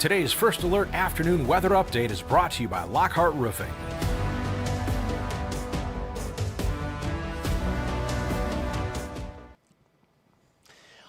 Today's First Alert afternoon weather update is brought to you by Lockhart Roofing.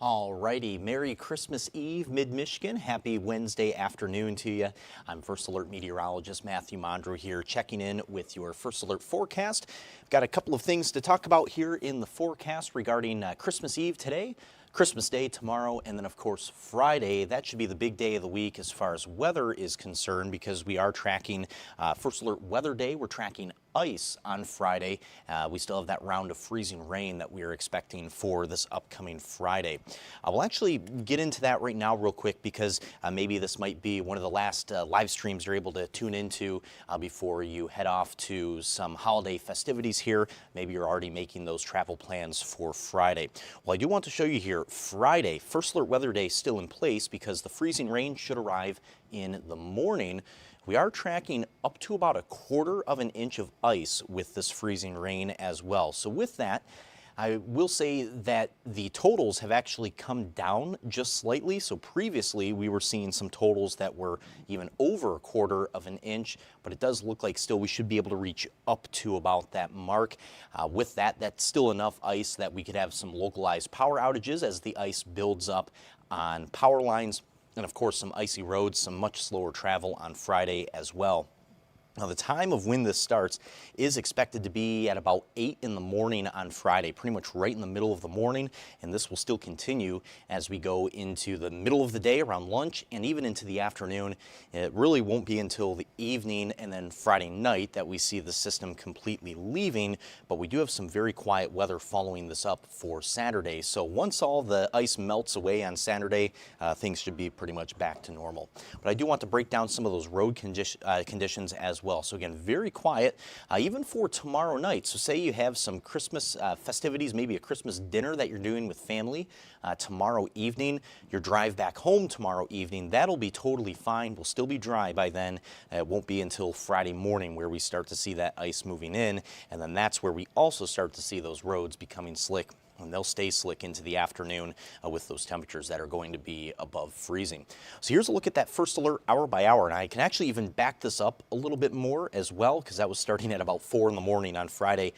Alrighty, Merry Christmas Eve, Mid-Michigan. Happy Wednesday afternoon to you. I'm First Alert meteorologist Matthew Mondro here, checking in with your First Alert forecast. Got a couple of things to talk about here in the forecast regarding Christmas Eve today, Christmas Day tomorrow, and then of course Friday. That should be the big day of the week as far as weather is concerned, because we are tracking First Alert Weather Day. We're tracking ice on Friday. We still have that round of freezing rain that we are expecting for this upcoming Friday. We'll actually get into that right now real quick, because maybe this might be one of the last live streams you're able to tune into before you head off to some holiday festivities here. Maybe you're already making those travel plans for Friday. Well, I do want to show you here Friday, First Alert Weather Day still in place, because the freezing rain should arrive in the morning. We are tracking up to about 1/4 of an inch of ice with this freezing rain as well. So with that, I will say that the totals have actually come down just slightly. So previously we were seeing some totals that were even over 1/4 of an inch, but it does look like still we should be able to reach up to about that mark. With that, that's still enough ice that we could have some localized power outages as the ice builds up on power lines. And of course, some icy roads, some much slower travel on Friday as well. Now, the time of when this starts is expected to be at about 8 in the morning on Friday, pretty much right in the middle of the morning, and this will still continue as we go into the middle of the day around lunch and even into the afternoon. It really won't be until the evening and then Friday night that we see the system completely leaving, but we do have some very quiet weather following this up for Saturday. So once all the ice melts away on Saturday, things should be pretty much back to normal. But I do want to break down some of those road conditions as well. So again, very quiet, even for tomorrow night. So say you have some Christmas festivities, maybe a Christmas dinner that you're doing with family tomorrow evening, your drive back home tomorrow evening, that'll be totally fine. We'll still be dry by then. It won't be until Friday morning where we start to see that ice moving in, and then that's where we also start to see those roads becoming slick. And they'll stay slick into the afternoon with those temperatures that are going to be above freezing. So here's a look at that First Alert hour by hour, and I can actually even back this up a little bit more as well, because that was starting at about 4 in the morning on Friday.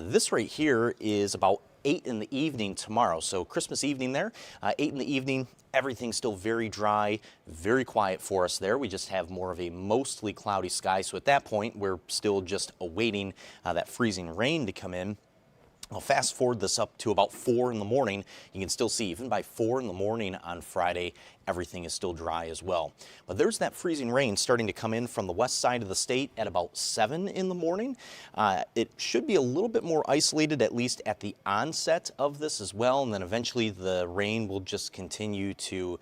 This right here is about 8 in the evening tomorrow. So Christmas evening there, 8 in the evening, everything's still very dry, very quiet for us there. We just have more of a mostly cloudy sky. So at that point, we're still just awaiting that freezing rain to come in. I'll fast forward this up to about 4 in the morning. You can still see even by 4 in the morning on Friday, everything is still dry as well. But there's that freezing rain starting to come in from the west side of the state at about 7 in the morning. It should be a little bit more isolated, at least at the onset of this as well. And then eventually the rain will just continue to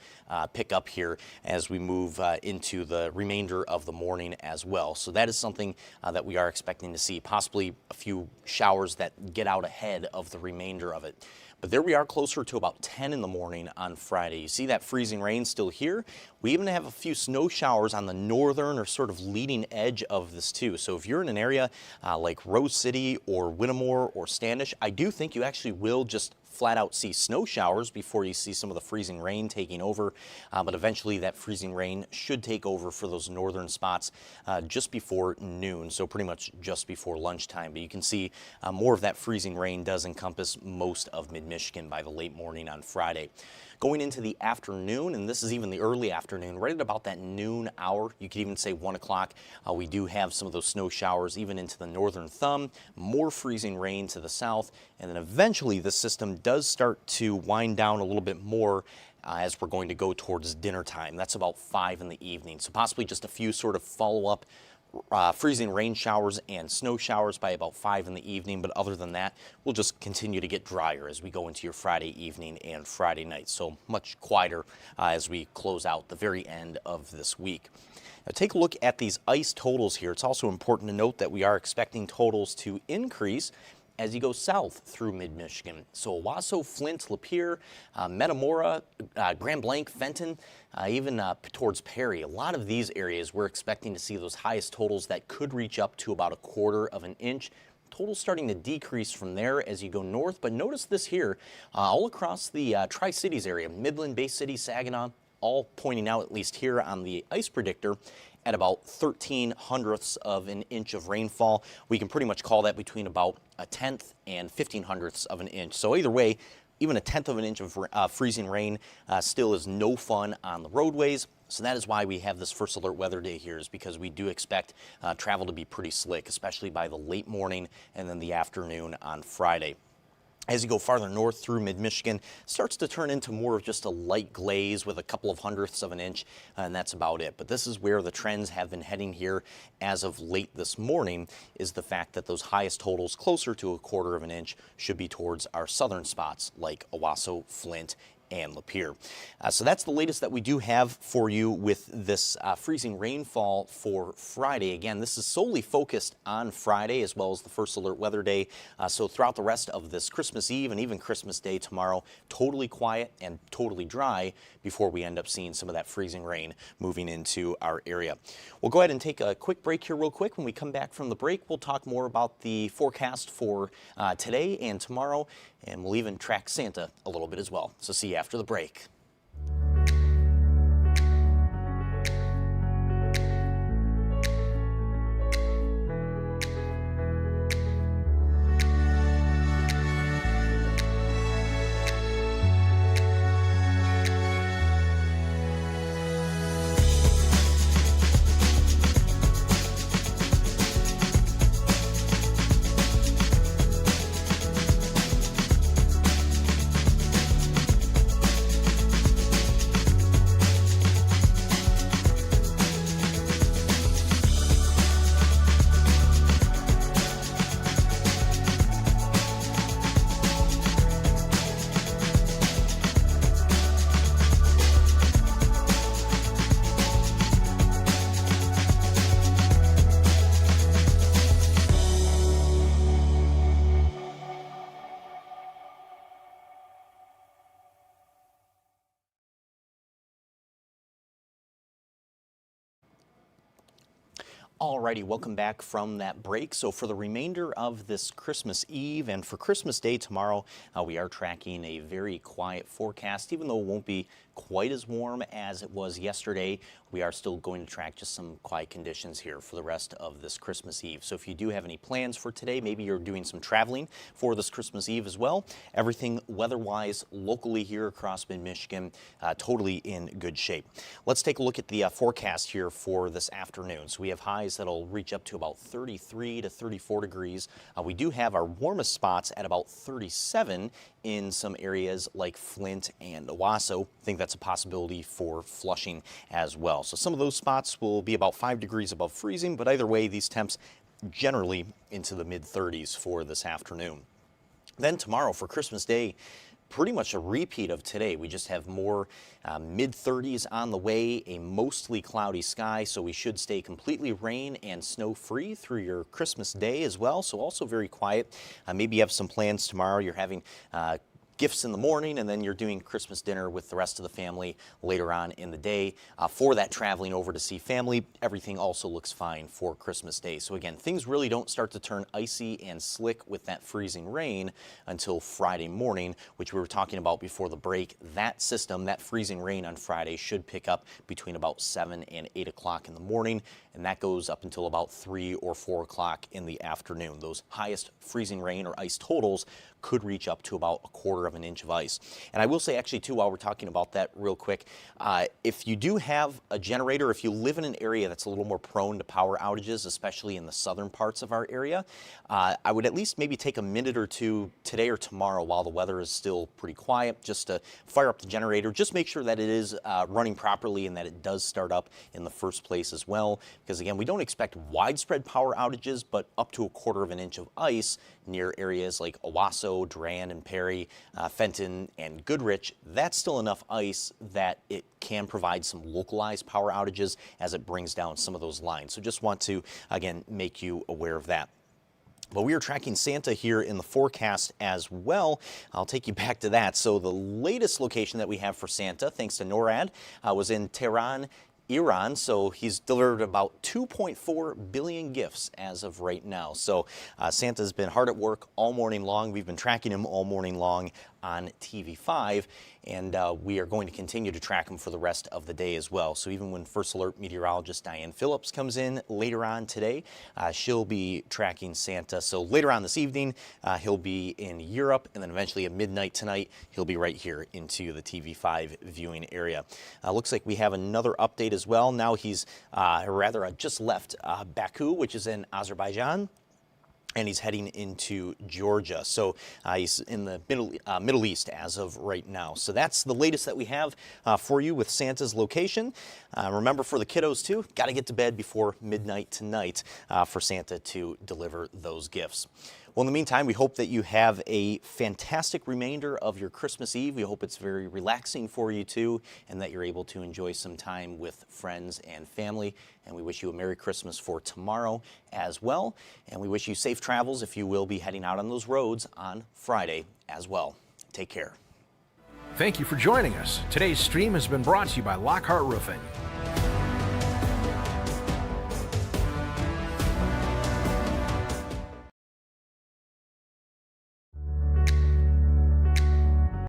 pick up here as we move into the remainder of the morning as well. So that is something that we are expecting to see, possibly a few showers that get out ahead of the remainder of it. But there we are closer to about 10 in the morning on Friday. You see that freezing rain still here. We even have a few snow showers on the northern or sort of leading edge of this too. So if you're in an area like Rose City or Whittemore or Standish, I do think you actually will just flat out see snow showers before you see some of the freezing rain taking over. But eventually that freezing rain should take over for those northern spots just before noon, so pretty much just before lunchtime. But you can see more of that freezing rain does encompass most of mid-Michigan by the late morning on Friday. Going into the afternoon, and this is even the early afternoon, right at about that noon hour, you could even say 1 o'clock, we do have some of those snow showers even into the northern thumb, more freezing rain to the south, and then eventually the system does start to wind down a little bit more as we're going to go towards dinner time. That's about 5 in the evening, so possibly just a few sort of follow-up freezing rain showers and snow showers by about 5 in the evening, but other than that, we'll just continue to get drier as we go into your Friday evening and Friday night, so much quieter as we close out the very end of this week. Now take a look at these ice totals here. It's also important to note that we are expecting totals to increase as you go south through mid-Michigan. So Owasso, Flint, Lapeer, Metamora, Grand Blanc, Fenton, even towards Perry. A lot of these areas we're expecting to see those highest totals that could reach up to about 1/4 of an inch. Totals starting to decrease from there as you go north, but notice this here, all across the Tri-Cities area, Midland, Bay City, Saginaw, all pointing out, at least here on the ice predictor, at about 13 hundredths of an inch of rainfall. We can pretty much call that between about a tenth and 15 hundredths of an inch. So either way, even a tenth of an inch of freezing rain still is no fun on the roadways. So that is why we have this first alert weather day here, is because we do expect travel to be pretty slick, especially by the late morning and then the afternoon on Friday. As you go farther north through mid-Michigan, starts to turn into more of just a light glaze with a couple of hundredths of an inch, and that's about it. But this is where the trends have been heading here as of late this morning, is the fact that those highest totals closer to a quarter of an inch should be towards our southern spots like Owasso, Flint, and Lapeer. So that's the latest that we do have for you with this freezing rainfall for Friday. Again, this is solely focused on Friday as well as the first alert weather day. So throughout the rest of this Christmas Eve and even Christmas Day tomorrow, totally quiet and totally dry before we end up seeing some of that freezing rain moving into our area. We'll go ahead and take a quick break here real quick. When we come back from the break, we'll talk more about the forecast for today and tomorrow, and we'll even track Santa a little bit as well. So see you after the break. Alrighty, welcome back from that break. So for the remainder of this Christmas Eve and for Christmas Day tomorrow, we are tracking a very quiet forecast. Even though it won't be quite as warm as it was yesterday, we are still going to track just some quiet conditions here for the rest of this Christmas Eve. So if you do have any plans for today, maybe you're doing some traveling for this Christmas Eve as well, everything weather-wise locally here across mid-Michigan, totally in good shape. Let's take a look at the forecast here for this afternoon. So we have highs that'll reach up to about 33 to 34 degrees. We do have our warmest spots at about 37 in some areas like Flint and Owasso. I think that's a possibility for Flushing as well. So some of those spots will be about 5 degrees above freezing, but either way, these temps generally into the mid-30s for this afternoon. Then tomorrow for Christmas Day, pretty much a repeat of today. We just have more mid-30s on the way, a mostly cloudy sky, so we should stay completely rain and snow free through your Christmas Day as well. So also very quiet. Maybe you have some plans tomorrow. You're having gifts in the morning, and then you're doing Christmas dinner with the rest of the family later on in the day. For that traveling over to see family, everything also looks fine for Christmas Day. So again, things really don't start to turn icy and slick with that freezing rain until Friday morning, which we were talking about before the break. That system, that freezing rain on Friday, should pick up between about 7 and 8 o'clock in the morning, and that goes up until about 3 or 4 o'clock in the afternoon. Those highest freezing rain or ice totals could reach up to about a quarter of an inch of ice. And I will say actually too, while we're talking about that real quick, if you do have a generator, if you live in an area that's a little more prone to power outages, especially in the southern parts of our area, I would at least maybe take a minute or two today or tomorrow while the weather is still pretty quiet, just to fire up the generator. Just make sure that it is running properly and that it does start up in the first place as well. Because again, we don't expect widespread power outages, but up to a quarter of an inch of ice near areas like Owasso, Durand and Perry, Fenton and Goodrich. That's still enough ice that it can provide some localized power outages as it brings down some of those lines. So just want to, again, make you aware of that. But we are tracking Santa here in the forecast as well. I'll take you back to that. So the latest location that we have for Santa, thanks to NORAD, was in Tehran, Iran. So he's delivered about 2.4 billion gifts as of right now. So Santa's been hard at work all morning long. We've been tracking him all morning long on TV5, and we are going to continue to track him for the rest of the day as well. So even when First Alert meteorologist Diane Phillips comes in later on today, she'll be tracking Santa. So later on this evening, he'll be in Europe, and then eventually at midnight tonight, he'll be right here into the TV5 viewing area. Looks like we have another update as well. Now he's just left Baku, which is in Azerbaijan, and he's heading into Georgia. So he's in the Middle East as of right now. So that's the latest that we have for you with Santa's location. Remember, for the kiddos too, got to get to bed before midnight tonight for Santa to deliver those gifts. Well, in the meantime, we hope that you have a fantastic remainder of your Christmas Eve. We hope it's very relaxing for you too, and that you're able to enjoy some time with friends and family. And we wish you a Merry Christmas for tomorrow as well. And we wish you safe travels if you will be heading out on those roads on Friday as well. Take care. Thank you for joining us. Today's stream has been brought to you by Lockhart Roofing.